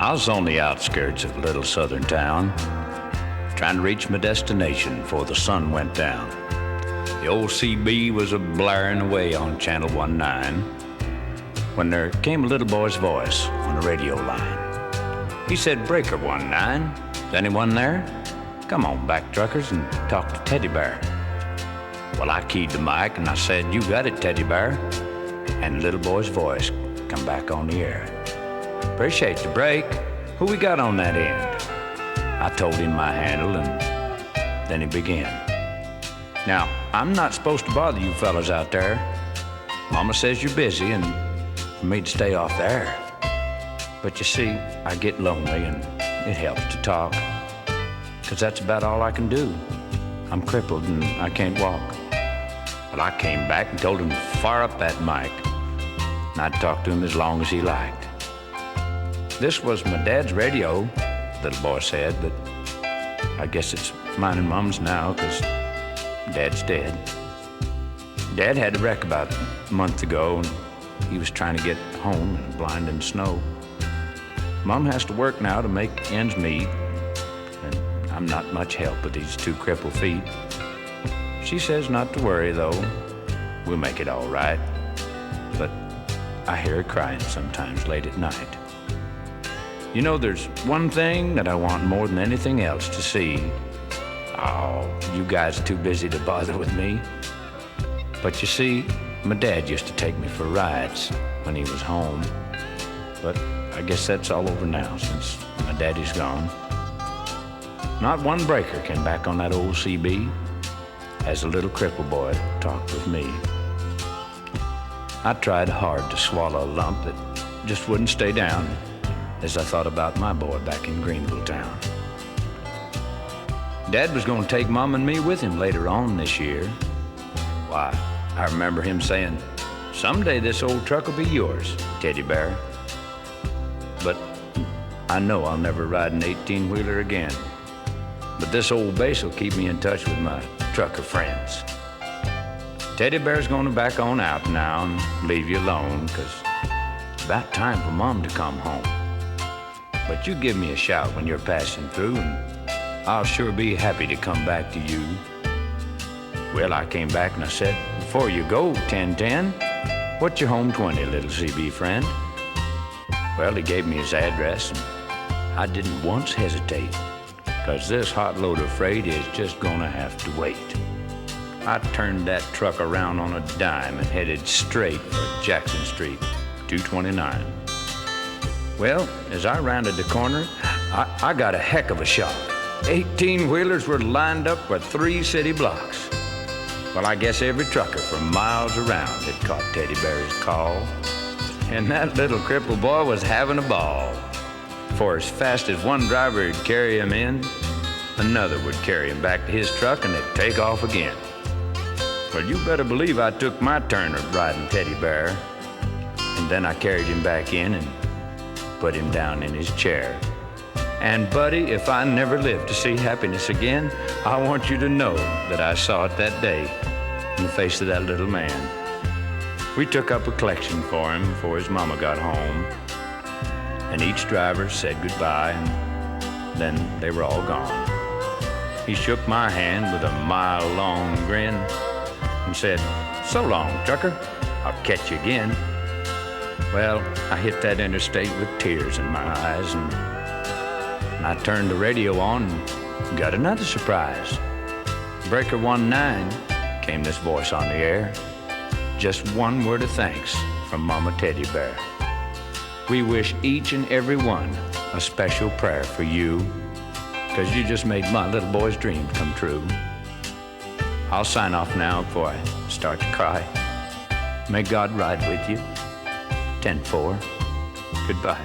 I was on the outskirts of a little southern town, trying to reach my destination before the sun went down. The old CB was a blaring away on Channel 19 when there came a little boy's voice on the radio line. He said, "Breaker 19, is anyone there? Come on back, truckers, and talk to Teddy Bear." Well, I keyed the mic and I said, "You got it, Teddy Bear." And the little boy's voice come back on the air. "Appreciate the break. Who we got on that end?" I told him my handle, and then he began. "Now, I'm not supposed to bother you fellas out there. Mama says you're busy and for me to stay off the air. But you see, I get lonely and it helps to talk, 'cause that's about all I can do. I'm crippled and I can't walk." Well, I came back and told him to fire up that mic, and I'd talk to him as long as he liked. "This was my dad's radio," the little boy said, "but I guess it's mine and Mom's now, 'cause Dad's dead. Dad had a wreck about a month ago, and he was trying to get home in blinding snow. Mom has to work now to make ends meet, and I'm not much help with these two crippled feet. She says not to worry, though. We'll make it all right. But I hear her crying sometimes late at night. You know, there's one thing that I want more than anything else to see. Oh, you guys are too busy to bother with me. But you see, my dad used to take me for rides when he was home. But I guess that's all over now since my daddy's gone. Not one breaker came back on that old CB as the little cripple boy talked with me. I tried hard to swallow a lump that just wouldn't stay down as I thought about my boy back in Greenville town. Dad was going to take Mom and me with him later on this year. Why, I remember him saying, "Someday this old truck will be yours, Teddy Bear." But I know I'll never ride an 18-wheeler again. But this old base will keep me in touch with my trucker friends. Teddy Bear's going to back on out now and leave you alone, 'cause it's about time for Mom to come home. But you give me a shout when you're passing through, and I'll sure be happy to come back to you. Well, I came back and I said, "Before you go, 1010, what's your home 20, little CB friend?" Well, he gave me his address, and I didn't once hesitate, 'cause this hot load of freight is just gonna have to wait. I turned that truck around on a dime and headed straight for Jackson Street, 229. Well, as I rounded the corner, I got a heck of a shock. 18-wheelers were lined up for 3 city blocks. Well, I guess every trucker for miles around had caught Teddy Bear's call, and that little crippled boy was having a ball. For as fast as one driver would carry him in, another would carry him back to his truck and they'd take off again. Well, you better believe I took my turn of riding Teddy Bear, and then I carried him back in and put him down in his chair. And buddy, if I never live to see happiness again, I want you to know that I saw it that day in the face of that little man. We took up a collection for him before his mama got home, and each driver said goodbye, and then they were all gone. He shook my hand with a mile-long grin and said, "So long, trucker, I'll catch you again." Well, I hit that interstate with tears in my eyes, and I turned the radio on and got another surprise. "Breaker 19, came this voice on the air. "Just one word of thanks from Mama Teddy Bear. We wish each and every one a special prayer for you, 'cause you just made my little boy's dreams come true." I'll sign off now before I start to cry. May God ride with you. 10-4. Goodbye.